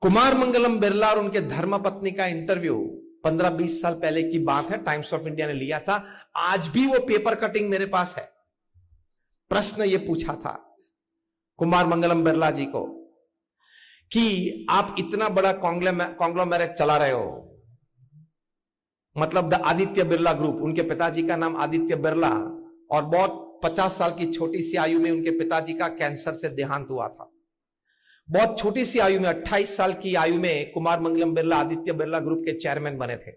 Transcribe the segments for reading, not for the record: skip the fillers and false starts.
कुमार मंगलम बिरला और उनके धर्मपत्नी का इंटरव्यू 15-20 साल पहले की बात है, टाइम्स ऑफ इंडिया ने लिया था। आज भी वो पेपर कटिंग मेरे पास है। प्रश्न ये पूछा था कुमार मंगलम बिरला जी को कि आप इतना बड़ा कॉन्ग्लोमेरेट चला रहे हो, मतलब द आदित्य बिरला ग्रुप, उनके पिताजी का नाम आदित्य बिरला, और बहुत 50 साल की छोटी सी आयु में उनके पिताजी का कैंसर से देहांत हुआ था। बहुत छोटी सी आयु में, 28 साल की आयु में कुमार मंगलम बिरला आदित्य बिरला ग्रुप के चेयरमैन बने थे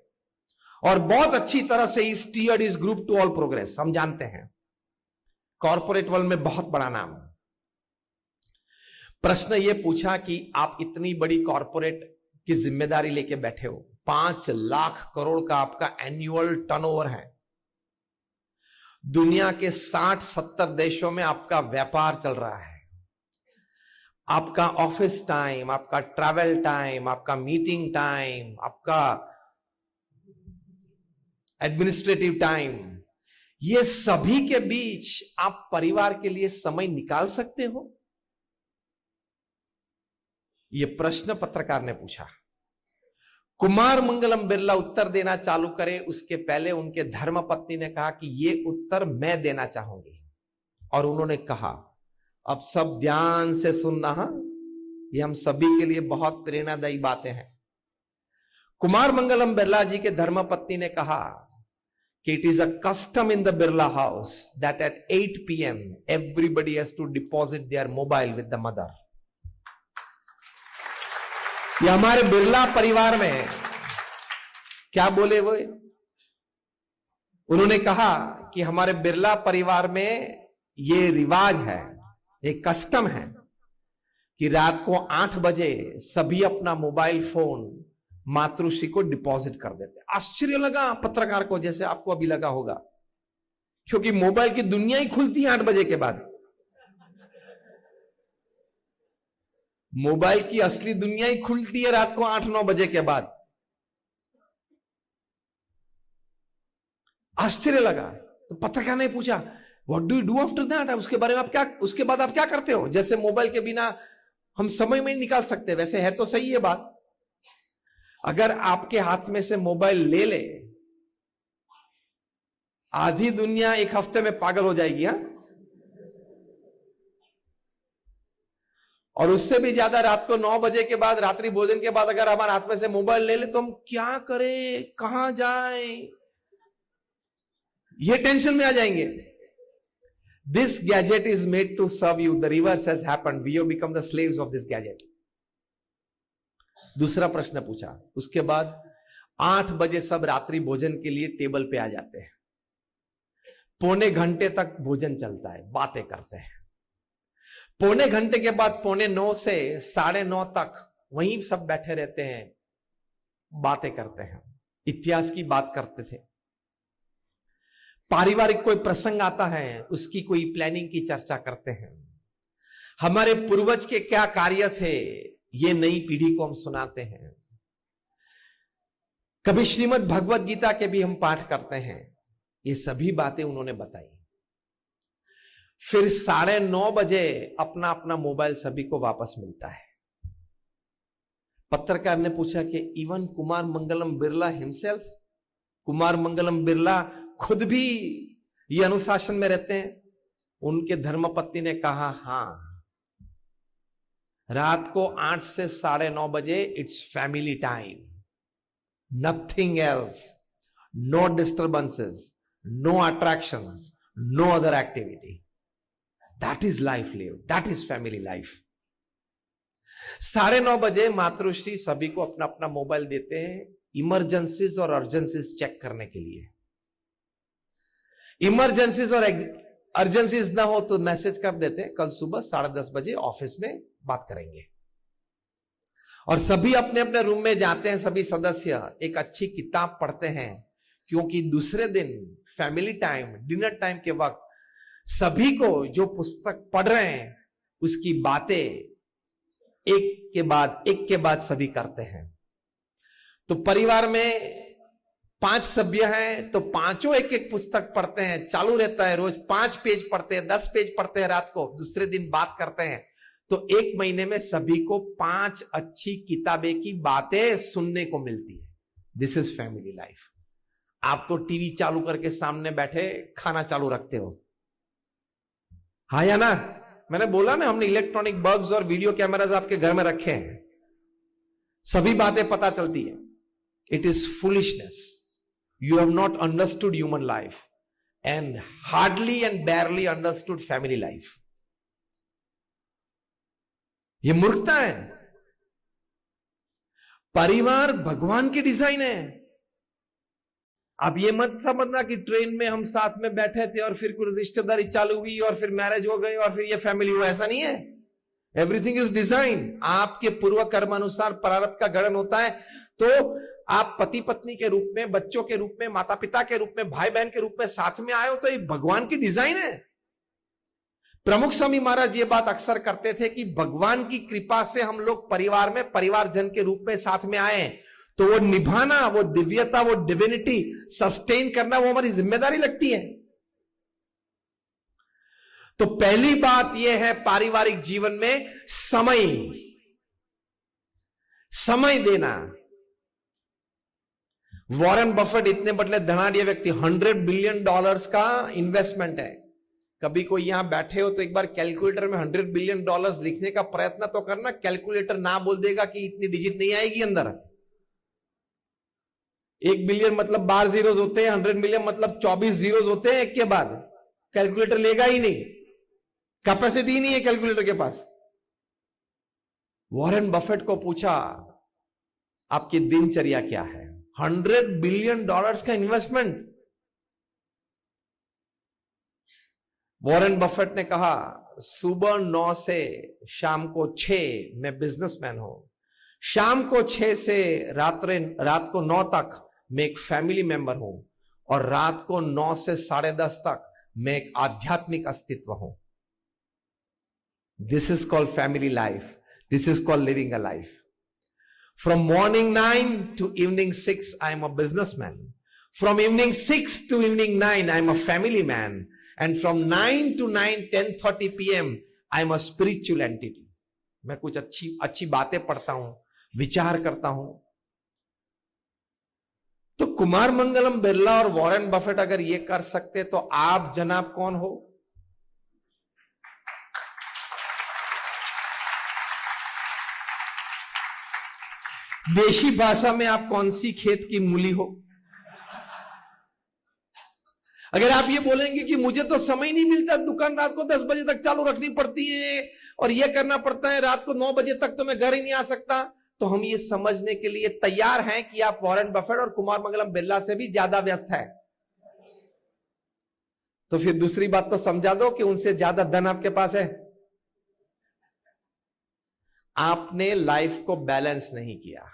और बहुत अच्छी तरह से ही स्टीयर्ड इस ग्रुप टू ऑल प्रोग्रेस। हम जानते हैं कॉर्पोरेट वर्ल्ड में बहुत बड़ा नाम। प्रश्न यह पूछा कि आप इतनी बड़ी कॉर्पोरेट की जिम्मेदारी लेके बैठे हो, 5 लाख करोड़ का आपका एनुअल टर्नओवर है, दुनिया के 60-70 देशों में आपका व्यापार चल रहा है, आपका ऑफिस टाइम, आपका ट्रैवल टाइम, आपका मीटिंग टाइम, आपका एडमिनिस्ट्रेटिव टाइम, ये सभी के बीच आप परिवार के लिए समय निकाल सकते हो? यह प्रश्न पत्रकार ने पूछा। कुमार मंगलम बिरला उत्तर देना चालू करे उसके पहले उनके धर्मपत्नी ने कहा कि यह उत्तर मैं देना चाहूंगी, और उन्होंने कहा, अब सब ध्यान से सुनना, ये हम सभी के लिए बहुत प्रेरणादायी बातें हैं। कुमार मंगलम बिरला जी के धर्मपत्नी ने कहा कि it is a custom in the Birla house that at 8 PM everybody has to deposit their mobile with the mother. ये हमारे बिरला परिवार में, क्या बोले वो, उन्होंने कहा कि हमारे बिरला परिवार में ये रिवाज है, एक कस्टम है कि रात को 8 बजे सभी अपना मोबाइल फोन मातृश्री को डिपॉजिट कर देते। आश्चर्य लगा पत्रकार को, जैसे आपको अभी लगा होगा, क्योंकि मोबाइल की दुनिया ही खुलती है 8 बजे के बाद। मोबाइल की असली दुनिया ही खुलती है रात को 8-9 बजे के बाद। आश्चर्य लगा। तो पत्रकार ने पूछा, what do you do after that? उसके बारे में आप क्या, उसके बाद आप क्या करते हो? जैसे मोबाइल के बिना हम समय में निकाल सकते। वैसे है तो सही है बात, अगर आपके हाथ में से मोबाइल ले ले, आधी दुनिया एक हफ्ते में पागल हो जाएगी। हा? और उससे भी ज्यादा रात को 9 बजे के बाद, रात्रि भोजन के बाद अगर हमारे हाथ में से मोबाइल ले ले तो हम क्या करें, कहां जाएं, ये टेंशन में आ जाएंगे। This gadget is made to serve you, the reverse has happened, we have become the slaves of this gadget. दूसरा प्रश्न पूछा, उसके बाद 8 बजे सब रात्रि भोजन के लिए टेबल पे आ जाते हैं, पौने घंटे तक भोजन चलता है, बातें करते हैं, पौने घंटे के बाद 8:45 से 9:30 तक वहीं सब बैठे रहते हैं, बातें करते हैं, इतिहास की बात करते थे, पारिवारिक कोई प्रसंग आता है उसकी कोई प्लानिंग की चर्चा करते हैं, हमारे पूर्वज के क्या कार्य थे ये नई पीढ़ी को हम सुनाते हैं, कभी श्रीमद् भगवत गीता के भी हम पाठ करते हैं। ये सभी बातें उन्होंने बताई। फिर 9:30 बजे अपना अपना मोबाइल सभी को वापस मिलता है। पत्रकार ने पूछा कि इवन कुमार मंगलम बिरला हिमसेल्फ, कुमार मंगलम बिरला खुद भी ये अनुशासन में रहते हैं? उनके धर्मपत्नी ने कहा, हां, रात को 8 से 9:30 बजे it's family time, nothing else, no disturbances, no attractions, no other activity. That is life live, that is family life. 9:30 बजे मातृश्री सभी को अपना अपना मोबाइल देते हैं इमरजेंसीज और अर्जेंसीज चेक करने के लिए। इमरजेंसीज और अर्जेंसीज ना हो तो मैसेज कर देते हैं, कल सुबह 10:30 बजे ऑफिस में बात करेंगे। और सभी अपने अपने रूम में जाते हैं, सभी सदस्य एक अच्छी किताब पढ़ते हैं, क्योंकि दूसरे दिन फैमिली टाइम, डिनर टाइम के वक्त सभी को जो पुस्तक पढ़ रहे हैं उसकी बातें एक के बाद सभी करते हैं। तो परिवार में 5 सभ्य हैं तो पांचों एक एक पुस्तक पढ़ते हैं, चालू रहता है, रोज 5 पेज पढ़ते हैं, 10 पेज पढ़ते हैं, रात को दूसरे दिन बात करते हैं। तो एक महीने में सभी को 5 अच्छी किताबें की बातें सुनने को मिलती है। This is family life. आप तो टीवी चालू करके सामने बैठे खाना चालू रखते हो, हाँ या ना? मैंने बोला ना, हमने इलेक्ट्रॉनिक बल्ब्स और वीडियो कैमरास आपके घर में रखे हैं, सभी बातें पता चलती है। It is foolishness. You have not understood human life and hardly and बैरली understood family life. यह मूर्खता है। परिवार भगवान की डिजाइन है। अब ये मत समझना कि ट्रेन में हम साथ में बैठे थे और फिर कुछ रिश्तेदारी चालू हुई और फिर मैरिज हो गई और फिर ये फैमिली हुआ, ऐसा नहीं है। Everything is design. आपके पूर्व कर्म अनुसार प्रारब्ध का गणन होता है। तो आप पति पत्नी के रूप में, बच्चों के रूप में, माता पिता के रूप में, भाई बहन के रूप में साथ में आए हो, तो ये भगवान की डिजाइन है। प्रमुख स्वामी महाराज ये बात अक्सर करते थे कि भगवान की कृपा से हम लोग परिवार में परिवारजन के रूप में साथ में आए, तो वो निभाना, वो दिव्यता, वो डिविनिटी सस्टेन करना, वो हमारी जिम्मेदारी लगती है। तो पहली बात यह है पारिवारिक जीवन में समय देना। वॉरेन बफेट इतने बड़े धनाढ्य व्यक्ति, $100 बिलियन का इन्वेस्टमेंट है। कभी कोई यहां बैठे हो तो एक बार कैलकुलेटर में $100 बिलियन लिखने का प्रयत्न तो करना। कैलकुलेटर ना बोल देगा कि इतनी डिजिट नहीं आएगी अंदर। 1 बिलियन मतलब 12 जीरोज होते हैं, 100 मिलियन मतलब 24 जीरोज होते हैं एक के बाद। कैलकुलेटर लेगा ही नहीं, कैपेसिटी ही नहीं है कैलकुलेटर के पास। वॉरेन बफेट को पूछा आपकी दिनचर्या क्या है? $100 बिलियन का इन्वेस्टमेंट। वॉरेन बफेट ने कहा सुबह 9 से शाम को 6 मैं बिजनेसमैन हूं, शाम को 6 से रात को 9 तक मैं एक फैमिली मेंबर हूं, और रात को 9 से 10:30 तक मैं एक आध्यात्मिक अस्तित्व हूं। This is called family life. This is called living a life. From morning 9 to evening 6, I am a businessman. From evening 6 to evening 9, I am a family man. And from 9 to 10:30 p.m, I am a spiritual entity. मैं कुछ अच्छी बातें पढ़ता हूं, विचार करता हूं। तो कुमार मंगलम बिरला और वॉरेन बफेट अगर ये कर सकते तो आप जनाब कौन हो? देशी भाषा में आप कौन सी खेत की मूली हो? अगर आप ये बोलेंगे कि मुझे तो समय नहीं मिलता, दुकान रात को 10 बजे तक चालू रखनी पड़ती है और ये करना पड़ता है, रात को 9 बजे तक तो मैं घर ही नहीं आ सकता, तो हम ये समझने के लिए तैयार हैं कि आप वॉरेन बफेट और कुमार मंगलम बिरला से भी ज्यादा व्यस्त है। तो फिर दूसरी बात तो समझा दो कि उनसे ज्यादा धन आपके पास है। आपने लाइफ को बैलेंस नहीं किया।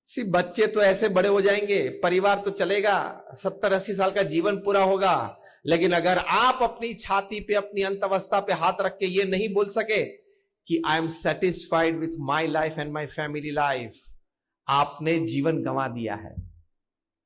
सिर्फ बच्चे तो ऐसे बड़े हो जाएंगे, परिवार तो चलेगा, 70-80 साल का जीवन पूरा होगा, लेकिन अगर आप अपनी छाती पे, अपनी अंत अवस्था पे हाथ रख के ये नहीं बोल सके कि I am satisfied with my life and my family life, आपने जीवन गंवा दिया है।